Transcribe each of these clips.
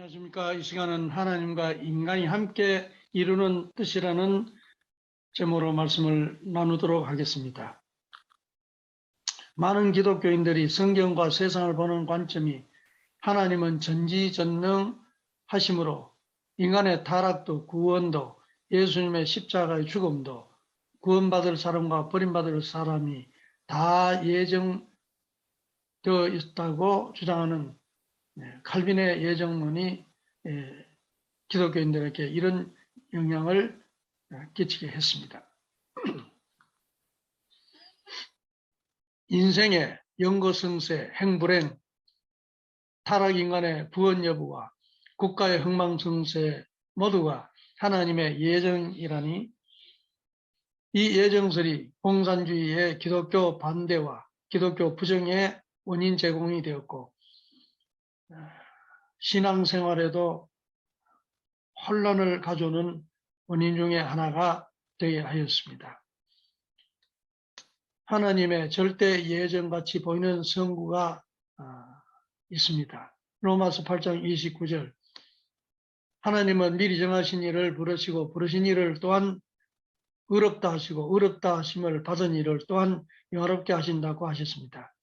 안녕하십니까. 이 시간은 하나님과 인간이 함께 이루는 뜻이라는 제목으로 말씀을 나누도록 하겠습니다. 많은 기독교인들이 성경과 세상을 보는 관점이 하나님은 전지전능하심으로 인간의 타락도 구원도 예수님의 십자가의 죽음도 구원받을 사람과 버림받을 사람이 다 예정되어 있다고 주장하는 칼빈의 예정론이 기독교인들에게 이런 영향을 끼치게 했습니다. 인생의 영거승세, 행불행, 타락인간의 부원 여부와 국가의 흥망성쇠 모두가 하나님의 예정이라니 이 예정설이 공산주의의 기독교 반대와 기독교 부정의 원인 제공이 되었고 신앙생활에도 혼란을 가져오는 원인 중에 하나가 되어야 하였습니다. 하나님의 절대 예정같이 보이는 성구가 있습니다. 로마서 8장 29절 하나님은 미리 정하신 일을 부르시고 부르신 일을 또한 의롭다 하시고 의롭다 하심을 받은 일을 또한 영화롭게 하신다고 하셨습니다.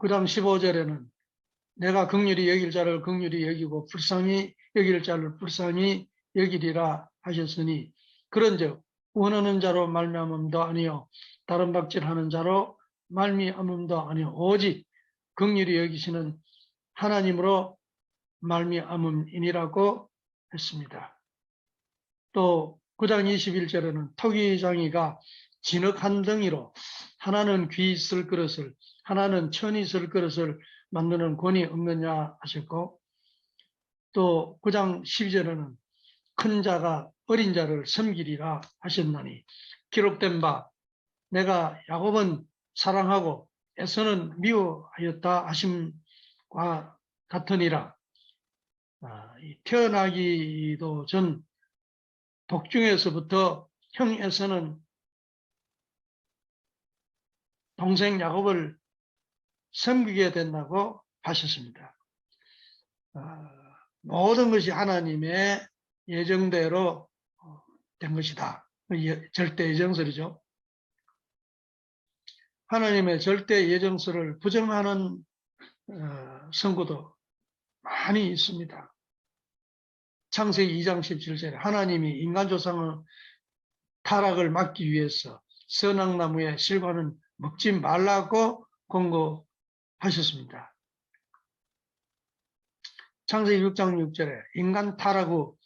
그 다음 15절에는 내가 긍휼히 여길 자를 긍휼히 여기고 불쌍히 여길 자를 불쌍히 여기리라 하셨으니 그런즉 원하는 자로 말미암음도 아니요 다른 박질하는 자로 말미암음도 아니요 오직 긍휼히 여기시는 하나님으로 말미암음이니라고 했습니다. 또 9장 21절에는 토기장이가 진흙 한 덩이로 하나는 귀 쓸 그릇을 하나는 천이 쓸 그릇을 만드는 권이 없느냐 하셨고 또 9장 12절에는 큰 자가 어린 자를 섬기리라 하셨나니 기록된 바 내가 야곱은 사랑하고 에서는 미워하였다 하심과 같으니라. 태어나기도 전 복중에서부터 형 에서는 동생 야곱을 섬기게 된다고 하셨습니다. 모든 것이 하나님의 예정대로 된 것이다. 절대 예정설이죠. 하나님의 절대 예정설을 부정하는 선구도 많이 있습니다. 창세기 2장 17절에 하나님이 인간 조상의 타락을 막기 위해서 선악나무의 실과는 먹지 말라고 권고하셨습니다. 창세기 6장 6절에 인간 타락 후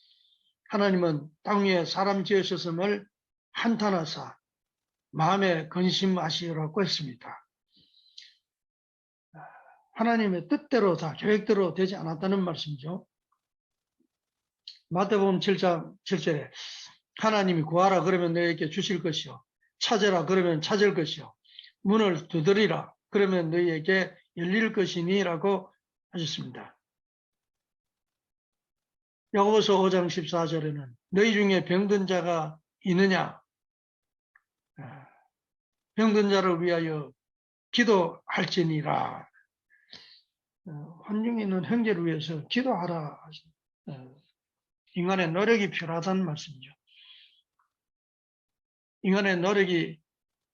하나님은 땅 위에 사람 지으셨음을 한탄하사 마음에 근심하시라고 했습니다. 하나님의 뜻대로 다 계획대로 되지 않았다는 말씀이죠. 마태복음 7장 7절에 하나님이 구하라 그러면 너에게 주실 것이요 찾으라 그러면 찾을 것이요 문을 두드리라 그러면 너희에게 열릴 것이니 라고 하셨습니다. 야고보서 5장 14절에는 너희 중에 병든 자가 있느냐 병든 자를 위하여 기도할지니라. 환경에 있는 형제를 위해서 기도하라. 인간의 노력이 필요하다는 말씀이죠. 인간의 노력이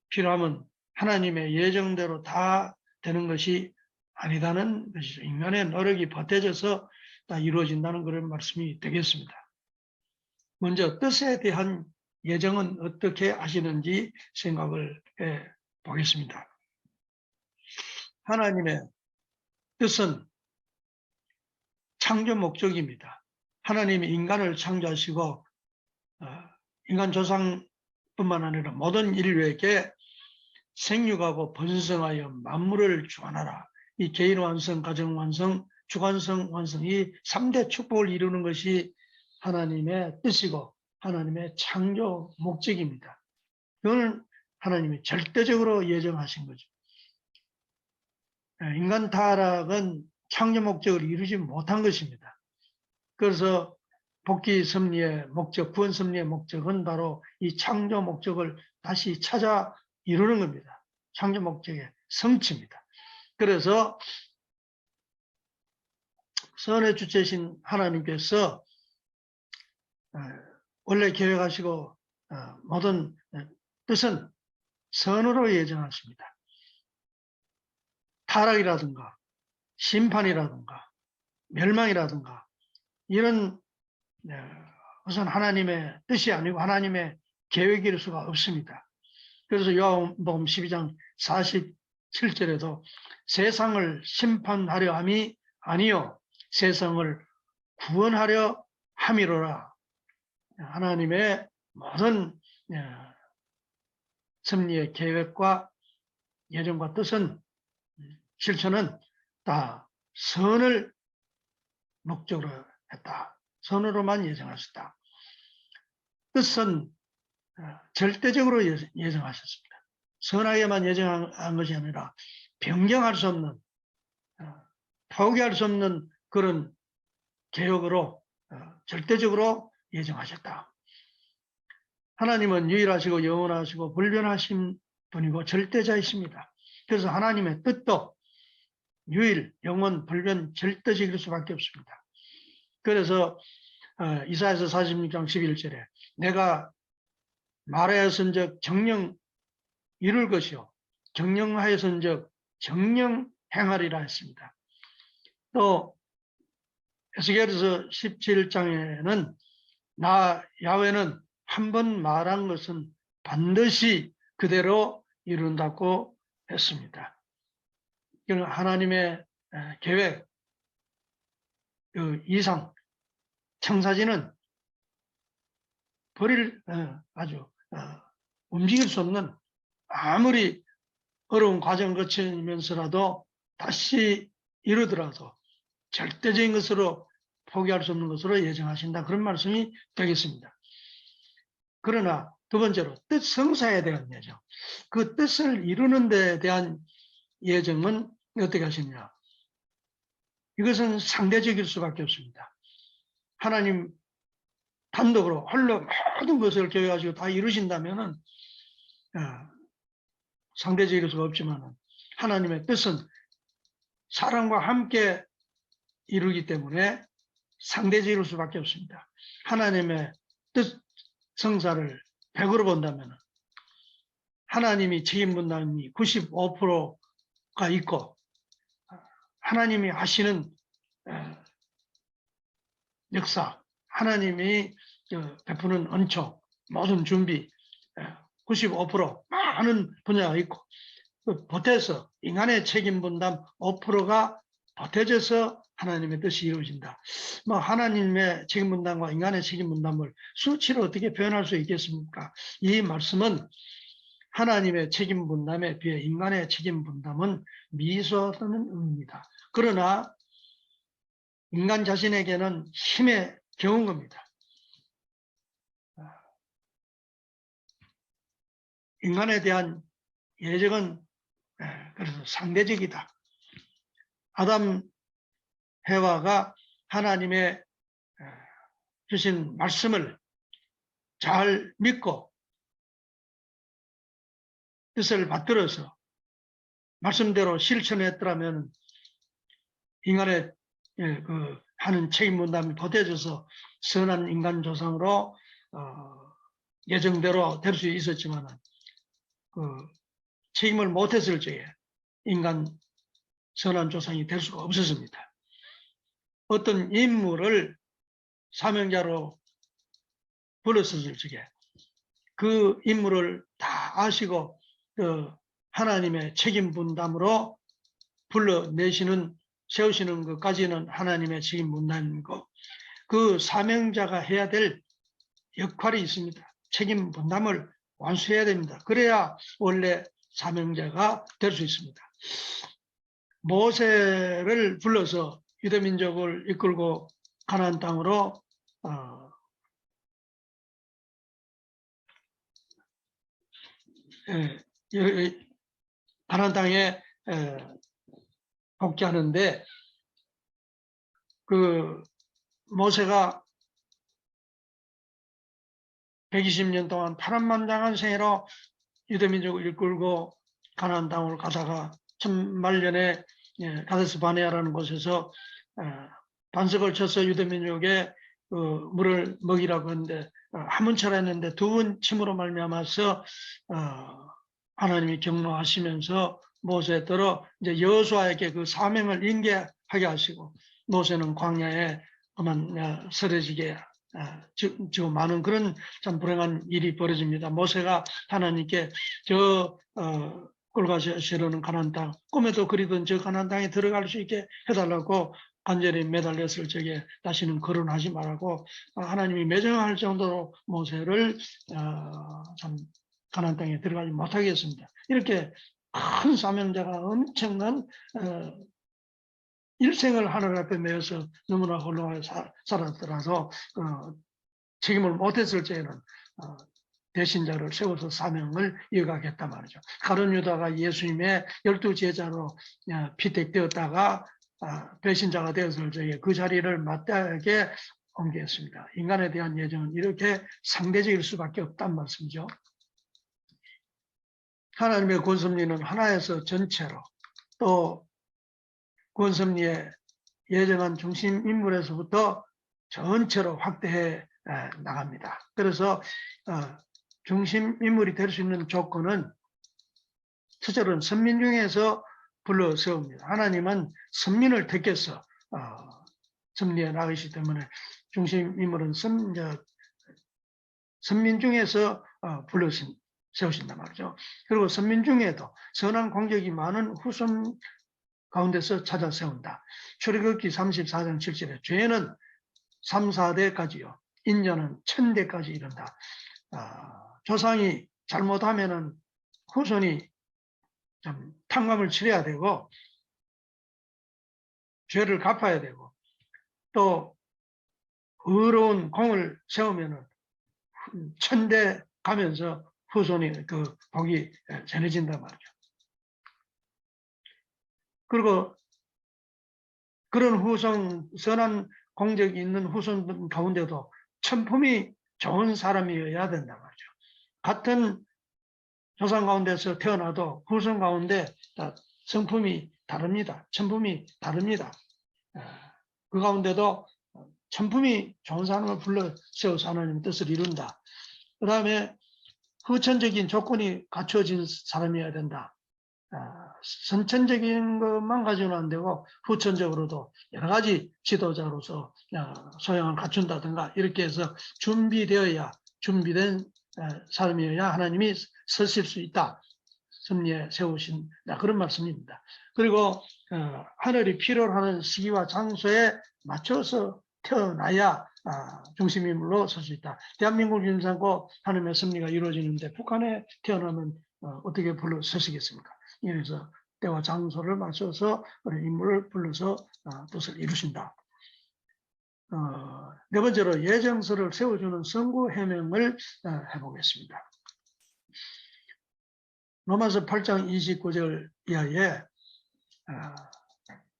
필요하면 하나님의 예정대로 다 되는 것이 아니다는 것이죠. 인간의 노력이 보태져서 다 이루어진다는 그런 말씀이 되겠습니다. 먼저 뜻에 대한 예정은 어떻게 하시는지 생각을 해 보겠습니다. 하나님의 뜻은 창조 목적입니다. 하나님이 인간을 창조하시고 인간 조상뿐만 아니라 모든 인류에게 생육하고 번성하여 만물을 주관하라. 이 개인 완성, 가정 완성, 주관성 완성 이 3대 축복을 이루는 것이 하나님의 뜻이고 하나님의 창조 목적입니다. 이걸 하나님이 절대적으로 예정하신 거죠. 인간 타락은 창조 목적을 이루지 못한 것입니다. 그래서 복귀 섭리의 목적, 구원 섭리의 목적은 바로 이 창조 목적을 다시 찾아 이루는 겁니다. 창조 목적의 성취입니다. 그래서 선의 주체신 하나님께서 원래 계획하시고 모든 뜻은 선으로 예정하십니다. 타락이라든가 심판이라든가 멸망이라든가 이런 우선 하나님의 뜻이 아니고 하나님의 계획일 수가 없습니다. 그래서 요한복음 12장 47절에도 세상을 심판하려 함이 아니요 세상을 구원하려 함이로라. 하나님의 모든 섭리의 계획과 예정과 뜻은 실천은 다 선을 목적으로 했다. 선으로만 예정하셨다. 뜻은 절대적으로 예정하셨습니다. 선하게만 예정한 것이 아니라 변경할 수 없는 포기할 수 없는 그런 계획으로 절대적으로 예정하셨다. 하나님은 유일하시고 영원하시고 불변하신 분이고 절대자이십니다. 그래서 하나님의 뜻도 유일, 영원, 불변, 절대적일 수밖에 없습니다. 그래서 이사야서 46장 11절에 내가 말하였은즉 정령 이룰 것이요 정령하였은즉 정령 행하리라 했습니다. 또 에스겔서 17장에는 나 야훼는 한 번 말한 것은 반드시 그대로 이룬다고 했습니다. 하나님의 계획, 그 이상, 청사진은 버릴 아주 움직일 수 없는 아무리 어려운 과정을 거치면서라도 다시 이루더라도 절대적인 것으로 포기할 수 없는 것으로 예정하신다. 그런 말씀이 되겠습니다. 그러나 두 번째로 뜻 성사에 대한 예정. 그 뜻을 이루는 데 대한 예정은 어떻게 하시느냐. 이것은 상대적일 수밖에 없습니다. 하나님 단독으로 홀로 모든 것을 계획하시고 다 이루신다면 상대적일 수가 없지만 하나님의 뜻은 사람과 함께 이루기 때문에 상대적일 수밖에 없습니다. 하나님의 뜻 성사를 100으로 본다면 하나님이 책임 분담이 95%가 있고 하나님이 하시는 역사, 하나님이 베푸는恩宠, 모든 준비 95% 많은 분야가 있고 보태서 인간의 책임 분담 5%가 보태져서 하나님의 뜻이 이루어진다. 하나님의 책임 분담과 인간의 책임 분담을 수치로 어떻게 표현할 수 있겠습니까? 이 말씀은 하나님의 책임 분담에 비해 인간의 책임 분담은 미소하다는 의미입니다. 그러나 인간 자신에게는 힘의 겨운 겁니다. 인간에 대한 예정은 그래서 상대적이다. 아담, 해와가 하나님의 주신 말씀을 잘 믿고 뜻을 받들어서 말씀대로 실천했더라면 인간의 하는 책임 분담이 보태져서 선한 인간 조상으로 예정대로 될 수 있었지만 책임을 못했을 적에 인간 선한 조상이 될 수가 없었습니다. 어떤 인물을 사명자로 불렀을 적에 그 인물을 다 아시고 하나님의 책임 분담으로 불러내시는 세우시는 것까지는 하나님의 책임 분담이고 그 사명자가 해야 될 역할이 있습니다. 책임 분담을 완수해야 됩니다. 그래야 원래 사명자가 될 수 있습니다. 모세를 불러서 유대민족을 이끌고 가나안 땅으로 가나안 땅에 복귀하는데 그 모세가 120년 동안 파란만장한 생애로 유대민족을 이끌고 가나안 땅으로 가다가 천말년에 가데스 바네아라는 곳에서 반석을 쳐서 유대민족에 물을 먹이라고 하는데 한 번 쳐라 했는데 두 번 침으로 말미암아서 하나님이 경노하시면서 모세더러 이제 여호수아에게 그 사명을 인계하게 하시고 모세는 광야에 쓰러지게 지고 많은 그런 참 불행한 일이 벌어집니다. 모세가 하나님께 꿀가시로는 가나안 땅, 꿈에도 그리던 저 가나안 땅에 들어갈 수 있게 해달라고 간절히 매달렸을 적에 다시는 거론하지 말라고 하나님이 매정할 정도로 모세를 참 가나안 땅에 들어가지 못하게 했습니다. 이렇게 큰 사명자가 엄청난 일생을 하늘 앞에 매여서 너무나 홀로하게 살았더라도 책임을 못했을 때에는 대신자를 세워서 사명을 이어가겠단 말이죠. 가룟 유다가 예수님의 12제자로 피택되었다가 배신자가 되었을 적에 그 자리를 마땅하게 옮겼습니다. 인간에 대한 예정은 이렇게 상대적일 수밖에 없단 말씀이죠. 하나님의 권섭리는 하나에서 전체로 또 권섭리의 예정한 중심 인물에서부터 전체로 확대해 나갑니다. 그래서 중심 인물이 될 수 있는 조건은 첫째로는 선민 중에서 불러 세웁니다. 하나님은 선민을 택해서 섭리해 나가시기 때문에 중심 인물은 선민 중에서 불러 세우신단 말이죠. 그리고 선민 중에도 선한 공적이 많은 후손 가운데서 찾아 세운다. 출애굽기 34장 7절에 죄는 3, 4대까지요. 인자는 1000대까지 이른다. 조상이 잘못하면은 후손이 좀 탕감을 치러야 되고 죄를 갚아야 되고 또 의로운 공을 세우면은 1000대 가면서 후손이 그 복이 전해진단 말이죠. 그리고 그런 선한 공적이 있는 후손 가운데도 천품이 좋은 사람이어야 된단 말이죠. 같은 조상 가운데서 태어나도 후손 가운데 성품이 다릅니다. 천품이 다릅니다. 그 가운데도 천품이 좋은 사람을 불러 세워서 하나님의 뜻을 이룬다. 그 다음에 후천적인 조건이 갖춰진 사람이어야 된다. 선천적인 것만 가지고는 안 되고 후천적으로도 여러 가지 지도자로서 소양을 갖춘다든가 이렇게 해서 준비된 사람이어야 하나님이 쓰실 수 있다. 섭리에 세우신 그런 말씀입니다. 그리고 하늘이 필요로 하는 시기와 장소에 맞춰서 태어나야 중심인물로 설 수 있다. 대한민국을 인삼고 하나님의 섭리가 이루어지는데 북한에 태어나면 어떻게 불러 서시겠습니까? 이래서 때와 장소를 맞춰서 우리 인물을 불러서 뜻을 이루신다. 네 번째로 예정서를 세워주는 선구 해명을 해보겠습니다. 로마서 8장 29절 이하에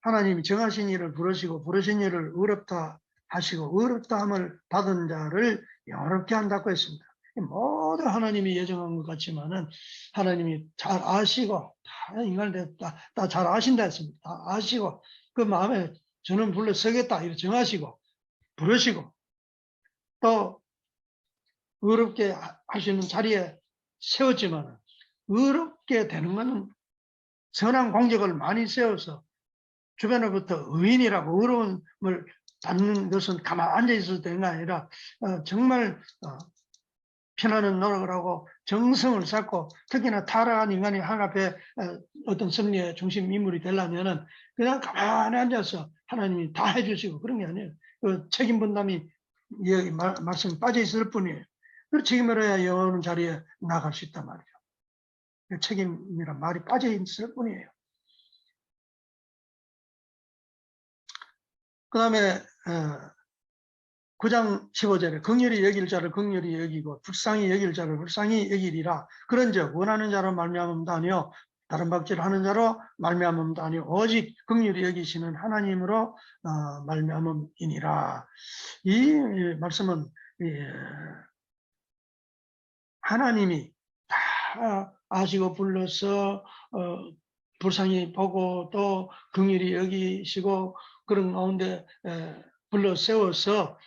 하나님이 정하신 일을 부르시고 부르신 일을 어렵다 하시고 어렵다 함을 받은 자를 영화롭게 한다고 했습니다. 모두 하나님이 예정한 것 같지만은 하나님이 잘 아시고 다 인간을 다 잘 아신다 했습니다. 다 아시고 그 마음에 저는 불러 서겠다 이렇게 정하시고 부르시고 또 어렵게 할 수 있는 자리에 세웠지만은 어렵게 되는 것은 선한 공적을 많이 세워서 주변으로부터 의인이라고 어려움을 받는 것은 가만히 앉아 있어도 되는 게 아니라 정말 피나는 노력을 하고 정성을 쌓고 특히나 타락한 인간이 하나님 앞에 어떤 섭리의 중심 인물이 되려면은 그냥 가만히 앉아서 하나님이 다 해주시고 그런 게 아니에요. 그 책임 분담이 말씀이 빠져 있을 뿐이에요. 그 책임을 해야 영원한 자리에 나갈 수 있단 말이죠. 그 책임이란 말이 빠져 있을 뿐이에요. 그 다음에 9장 15절에 긍휼히 여길 자를 긍휼히 여기고 불쌍히 여길 자를 불쌍히 여기리라. 그런즉 원하는 자로 말미암음도 아니요 다른 박질을 하는 자로 말미암음도 아니요 오직 긍휼히 여기시는 하나님으로 말미암음이니라. 이 말씀은 하나님이 다 아시고 불러서 불쌍히 보고 또 긍휼히 여기시고 그런 가운데 불러 세워서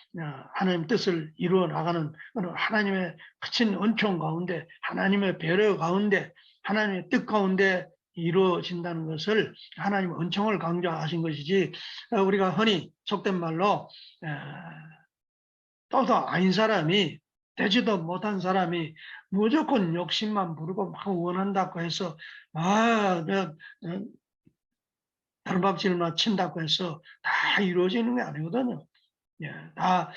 하나님 뜻을 이루어 나가는 하나님의 크신 은총 가운데, 하나님의 배려 가운데, 하나님의 뜻 가운데 이루어진다는 것을 하나님의 은총을 강조하신 것이지, 우리가 흔히 속된 말로 또도 아닌 사람이, 되지도 못한 사람이 무조건 욕심만 부르고 막 원한다고 해서 다른밥질만 친다고 해서 다 이루어지는 게 아니거든요. 예, 다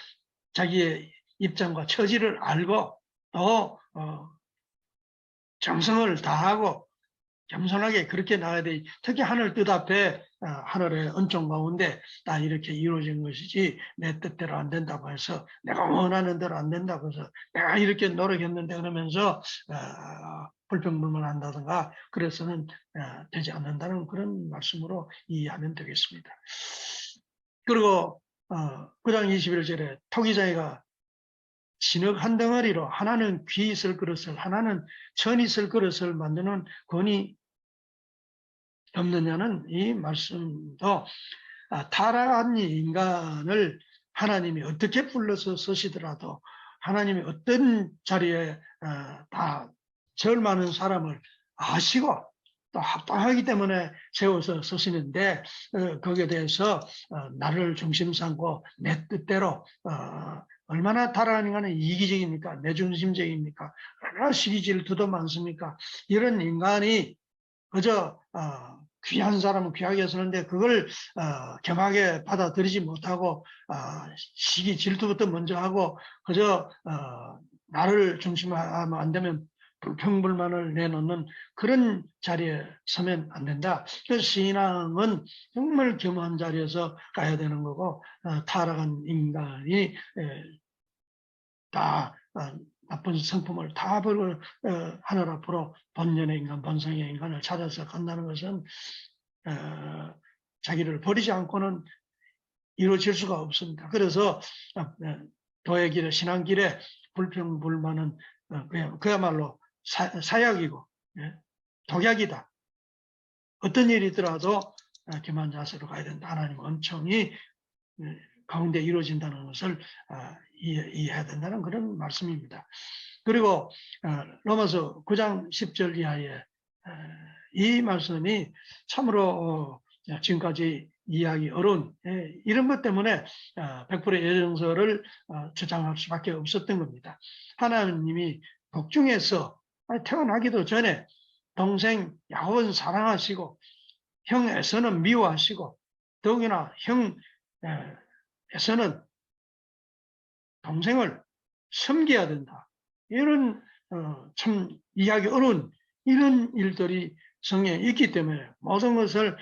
자기의 입장과 처지를 알고 또 정성을 다하고 겸손하게 그렇게 나가야 돼. 특히 하늘 뜻 앞에 하늘의 은총 가운데 다 이렇게 이루어진 것이지, 내 뜻대로 안 된다고 해서, 내가 원하는 대로 안 된다고 해서, 내가 이렇게 노력했는데 그러면서 불평불만한다든가 그래서는 되지 않는다는 그런 말씀으로 이해하면 되겠습니다. 그리고 9장 21절에 토기장이가 진흙 한 덩어리로 하나는 귀 있을 그릇을, 하나는 천 있을 그릇을 만드는 권위 없느냐는 이 말씀도 타락한 인간을 하나님이 어떻게 불러서 쓰시더라도, 하나님이 어떤 자리에 다 절 많은 사람을 아시고 또 합당하기 때문에 세워서 쓰시는데, 거기에 대해서 나를 중심 삼고 내 뜻대로 얼마나 타락한 인간은 이기적입니까? 내중심적입니까? 얼마나 시기 질투도 많습니까? 이런 인간이 그저 귀한 사람은 귀하게 쓰는데 그걸 겸하게 받아들이지 못하고 시기 질투부터 먼저 하고 그저 나를 중심하면 안 되면 불평불만을 내놓는 그런 자리에 서면 안 된다. 그래서 신앙은 정말 겸허한 자리에서 가야 되는 거고, 타락한 인간이 다 나쁜 성품을 다 버리고 하늘 앞으로 본연의 인간, 본성의 인간을 찾아서 간다는 것은 자기를 버리지 않고는 이루어질 수가 없습니다. 그래서 도의 길에, 신앙길에 불평불만은 그야말로 사약이고 독약이다. 어떤 일이 있더라도 겸한 자세로 가야 된다. 하나님 은총이 가운데 이루어진다는 것을 이해해야 된다는 그런 말씀입니다. 그리고 로마서 9장 10절 이하에 이 말씀이 참으로 지금까지 이해하기 어려운 이런 것 때문에 100%의 예정서를 주장할 수밖에 없었던 겁니다. 하나님이 복중에서 태어나기도 전에 동생 야곱은 사랑하시고 형 에서는 미워하시고, 더욱이나 형 에서는 동생을 섬겨야 된다. 이런 참 이해하기 어려운 이런 일들이 성경에 있기 때문에 모든 것을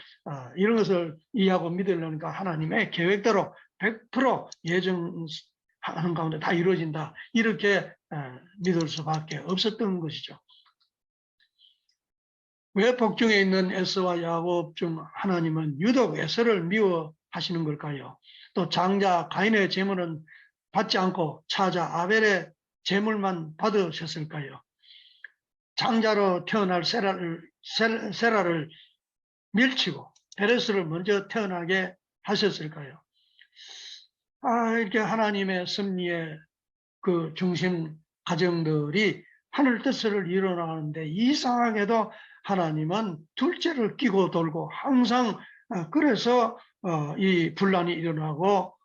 이런 것을 이해하고 믿으려니까 하나님의 계획대로 100% 예정하는 가운데 다 이루어진다. 이렇게 믿을 수밖에 없었던 것이죠. 왜 복중에 있는 에서와 야곱 중 하나님은 유독 에서를 미워하시는 걸까요? 또 장자 가인의 제물은 받지 않고 차자 아벨의 제물만 받으셨을까요? 장자로 태어날 세라를 밀치고 베레스를 먼저 태어나게 하셨을까요? 이렇게 하나님의 섭리의 그 중심 가정들이 하늘 뜻을 이뤄나가는데 이상하게도 하나님은 둘째를 끼고 돌고 항상 그래서 이 분란이 일어나고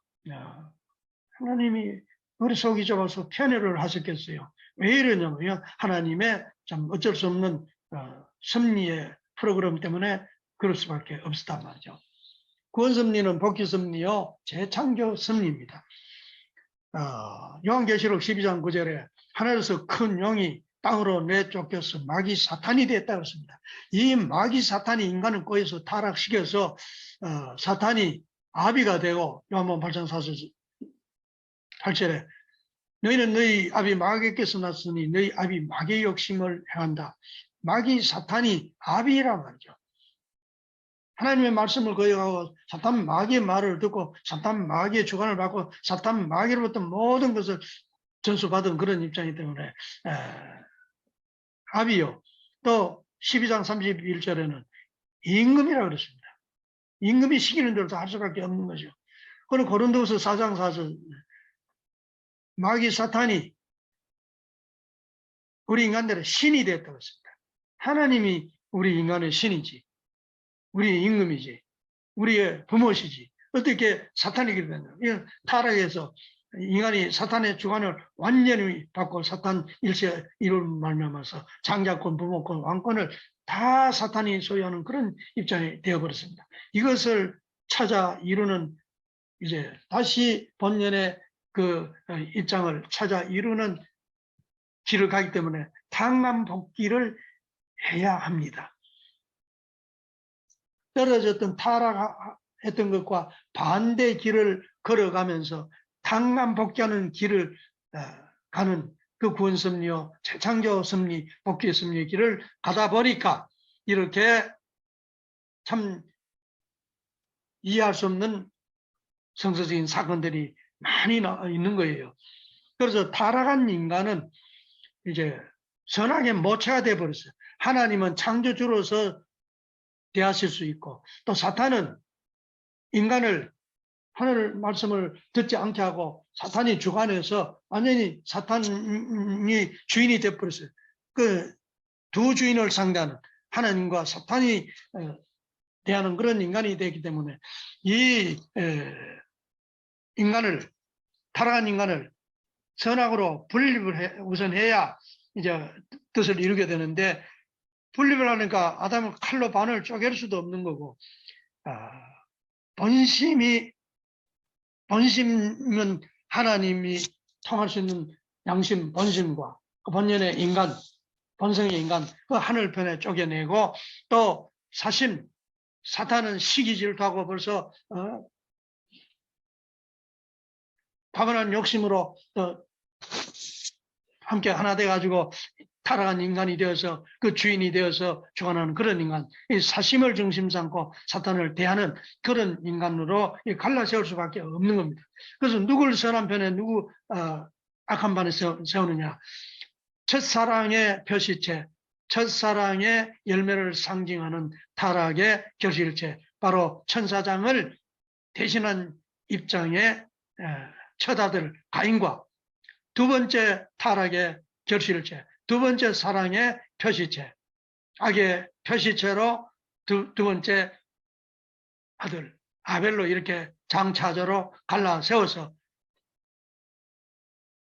하나님이 머릿속이 좁아서 편애를 하셨겠어요. 왜 이러냐면 하나님의 참 어쩔 수 없는 섭리의 프로그램 때문에 그럴 수밖에 없었단 말이죠. 구원섭리는 복귀섭리요 재창조 섭리입니다. 요한계시록 12장 9절에 하늘에서 큰 용이 땅으로 내쫓겨서 마귀 사탄이 됐다고 했습니다. 이 마귀 사탄이 인간을 꼬여서 타락시켜서 사탄이 아비가 되고, 요한복음 8장 8절에 너희는 너희 아비 마귀께서 났으니 너희 아비 마귀의 욕심을 행한다. 마귀 사탄이 아비란 말이죠. 하나님의 말씀을 거역하고 사탄 마귀의 말을 듣고 사탄 마귀의 주관을 받고 사탄 마귀로부터 모든 것을 전수받은 그런 입장이기 때문에 아비요. 또 12장 31절에는 임금이라고 그랬습니다. 임금이 시키는 대로 다 할 수밖에 없는 거죠. 그는 고린도후서 4장 4절 마귀 사탄이 우리 인간들의 신이 되었다고 했습니다. 하나님이 우리 인간의 신이지, 우리 임금이지, 우리의 부모시지. 어떻게 사탄이 그렇게 됐냐? 이건 타락해서 인간이 사탄의 주관을 완전히 받고 사탄 일체 이룰 말미암아서 장자권, 부모권, 왕권을 다 사탄이 소유하는 그런 입장이 되어버렸습니다. 이것을 찾아 이루는 이제 다시 본연의 그 입장을 찾아 이루는 길을 가기 때문에 탕감복귀를 해야 합니다. 떨어졌던 타락했던 것과 반대 길을 걸어가면서 탕감복귀하는 길을 가는 그 구원섭리와 재창조섭리, 복귀섭리의 길을 가다 보니까 이렇게 참 이해할 수 없는 성서적인 사건들이 많이 있는 거예요. 그래서 타락한 인간은 이제 선악의 모체가 되어버렸어요. 하나님은 창조주로서 대하실 수 있고 또 사탄은 인간을 하늘 말씀을 듣지 않게 하고 사탄이 주관해서 완전히 사탄이 주인이 되어버렸어요. 그 두 주인을 상대하는 하나님과 사탄이 대하는 그런 인간이 되기 때문에 이 인간을 타락한 인간을 선악으로 분립을 우선 해야 이제 뜻을 이루게 되는데 분립을 하니까 아담은 칼로 반을 쪼갤 수도 없는 거고 본심은 하나님이 통할 수 있는 양심, 본심과 그 본연의 인간, 본성의 인간 그 하늘편에 쪼개내고 또 사심, 사탄은 시기 질투하고 벌써 타고난 욕심으로 함께 하나 돼가지고 타락한 인간이 되어서 그 주인이 되어서 주관하는 그런 인간, 이 사심을 중심 삼고 사탄을 대하는 그런 인간으로 갈라 세울 수밖에 없는 겁니다. 그래서 누굴 선한 편에 누구 악한 반에 세우느냐? 첫사랑의 표시체, 첫사랑의 열매를 상징하는 타락의 결실체, 바로 천사장을 대신한 입장의 첫 아들 가인과 두 번째 타락의 결실체, 두 번째 사랑의 표시체, 악의 표시체로 두 번째 아들 아벨로 이렇게 장차저로 갈라 세워서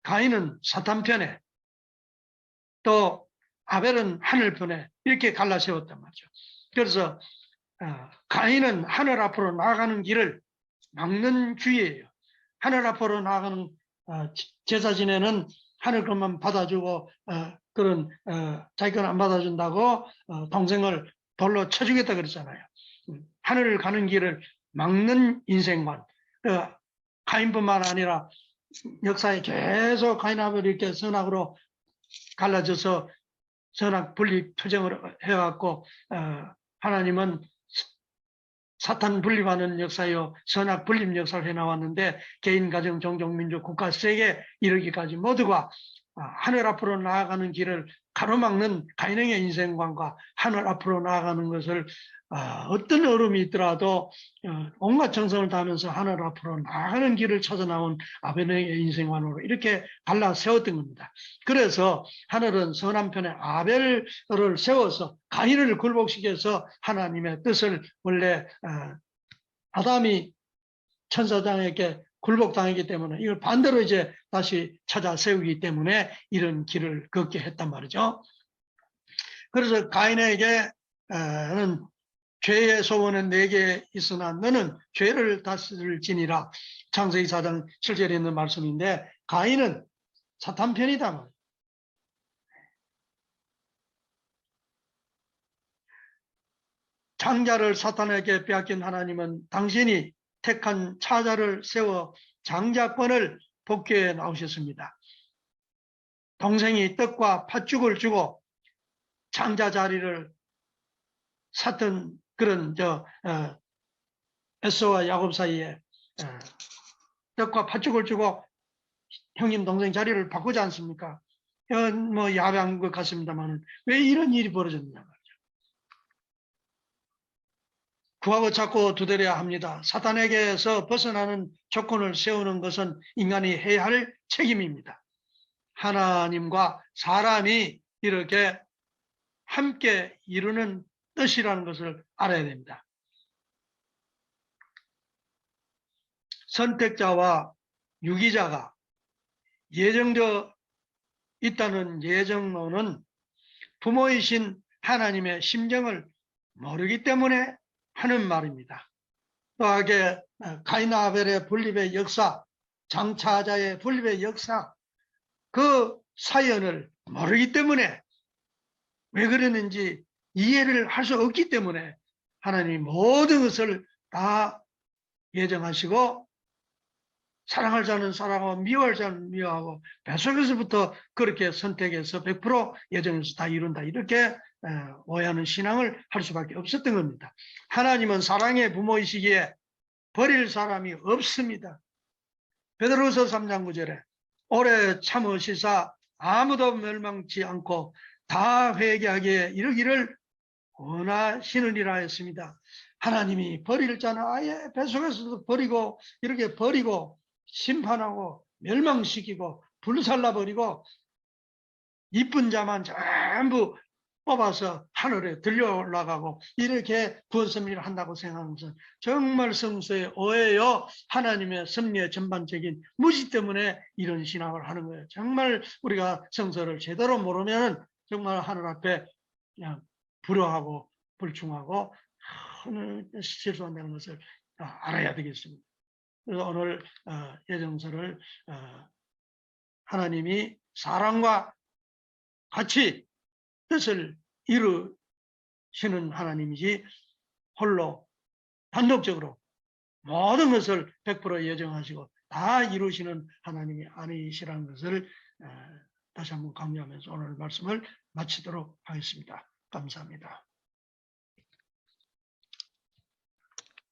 가인은 사탄 편에 또 아벨은 하늘 편에 이렇게 갈라 세웠단 말이죠. 그래서 가인은 하늘 앞으로 나아가는 길을 막는 주의예요. 하늘 앞으로 나아가는 제사 지내는 하늘 것만 받아주고 그런 자기 건 안 받아준다고 동생을 돌로 쳐주겠다 그랬잖아요. 하늘을 가는 길을 막는 인생관. 가인뿐만 아니라 역사에 계속 가인 아벨이 이렇게 선악으로 갈라져서 선악 분립 투쟁을 해왔고 하나님은 사탄 분립하는 역사요, 선악 분립 역사를 해나왔는데 개인, 가정, 종족, 민족, 국가, 세계 이르기까지 모두가 하늘 앞으로 나아가는 길을 가로막는 가인의 인생관과 하늘 앞으로 나아가는 것을 어떤 어려움이 있더라도 온갖 정성을 다하면서 하늘 앞으로 나아가는 길을 찾아 나온 아벨의 인생관으로 이렇게 갈라 세웠던 겁니다. 그래서 하늘은 선한 편에 아벨을 세워서 가인을 굴복시켜서 하나님의 뜻을 원래 아담이 천사장에게 굴복당했기 때문에 이걸 반대로 이제 다시 찾아 세우기 때문에 이런 길을 걷게 했단 말이죠. 그래서 가인에게는 죄의 소원은 내게 있으나 너는 죄를 다스릴지니라. 창세기 4장 7절에 있는 말씀인데 가인은 사탄 편이다 말이에요. 장자를 사탄에게 빼앗긴 하나님은 당신이 택한 차자를 세워 장자권을 복귀해 나오셨습니다. 동생이 떡과 팥죽을 주고 장자 자리를 샀던 그런 에서와 야곱 사이에 떡과 팥죽을 주고 형님 동생 자리를 바꾸지 않습니까? 이건 뭐 야비한 것 같습니다만 왜 이런 일이 벌어졌냐 말이죠. 구하고 찾고 두드려야 합니다. 사탄에게서 벗어나는 조건을 세우는 것은 인간이 해야 할 책임입니다. 하나님과 사람이 이렇게 함께 이루는 뜻이라는 것을 알아야 됩니다. 선택자와 유기자가 예정되어 있다는 예정론은 부모이신 하나님의 심정을 모르기 때문에 하는 말입니다. 또하게 가인과 아벨의 분립의 역사, 장차자의 분립의 역사, 그 사연을 모르기 때문에 왜 그러는지 이해를 할 수 없기 때문에 하나님이 모든 것을 다 예정하시고 사랑할 자는 사랑하고 미워할 자는 미워하고 뱃속에서부터 그렇게 선택해서 100% 예정에서 다 이룬다. 이렇게 오해하는 신앙을 할 수밖에 없었던 겁니다. 하나님은 사랑의 부모이시기에 버릴 사람이 없습니다. 베드로서 3장 9절에 오래 참으시사 아무도 멸망치 않고 다 회개하기에 이르기를 원하시느니라 했습니다. 하나님이 버릴 자는 아예 뱃속에서도 버리고 이렇게 버리고 심판하고 멸망시키고 불살라버리고 이쁜 자만 전부 뽑아서 하늘에 들려 올라가고 이렇게 구원섭리를 한다고 생각하는 것은 정말 성서의 오해요. 하나님의 섭리의 전반적인 무지 때문에 이런 신앙을 하는 거예요. 정말 우리가 성서를 제대로 모르면 정말 하늘 앞에 그냥 불효하고 불충하고 실수한다는 것을 알아야 되겠습니다. 그래서 오늘 예정서를 하나님이 사랑과 같이 뜻을 이루시는 하나님이지 홀로 단독적으로 모든 것을 100% 예정하시고 다 이루시는 하나님이 아니시라는 것을 다시 한번 강조하면서 오늘 말씀을 마치도록 하겠습니다. 감사합니다.